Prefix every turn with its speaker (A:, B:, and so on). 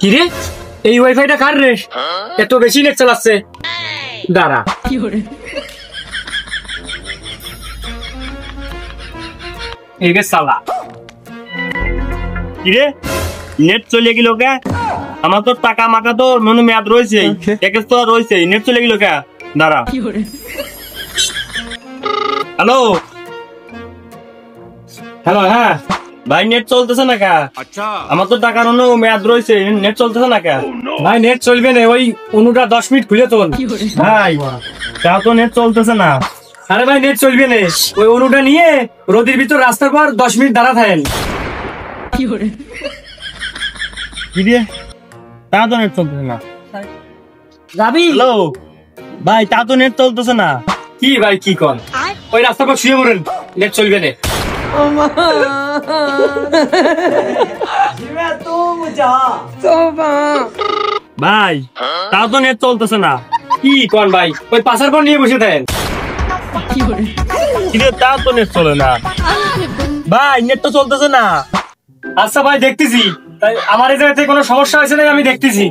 A: কি রে, এই ওয়াইফাইটা কার রে? এত বেশি নেট চালাচ্ছে। দাঁড়া, এই গে সালা।
B: কি রে, নেট চলে গেল কে? আমার তো টাকা মাকা তো মনে মেয়াদ রয়েছে, প্যাকেজ তো রয়েছে, নেট চলে গেল কে? দাঁড়া। হ্যালো
A: হ্যালো, হ্যাঁ
B: ভাই, নেট চলতেছে না কে? আমার তো টাকার অন্য মেয়াদ রয়েছে, নেট চলতেছে না কে?
A: ভাই, নেট চলবে না, ওই অনুটা 10 মিনিট খুলে তোল।
B: ভাই তা তো নেট চলতেছে না।
A: আরে ভাই, নেট চলবে না, ওই অনুটা নিয়ে রোদের ভিতর রাস্তার পর 10 মিনিট দাঁড়া থাকেন।
B: কি রে, তা তো নেট চলতেছে না।
A: যাবি?
B: হ্যালো ভাই, তা তো নেট চলতেছে না।
A: কি ভাই, কি কন? ওই রাস্তার পর শুয়ে পড়েন, নেট চলবে না।
B: ভাই তা তো নেট চলতেছে না।
A: কি কন ভাই, ওই পাশার পর নিয়ে বসে থাকেন।
B: কি রে, তা তো নেট চলে না। ভাই নেট তো চলতেছে না।
A: আচ্ছা ভাই, দেখতেছি। তাই আমার এই জায়গাতে কোনো সমস্যা হয়েছে না, আমি দেখতেছি।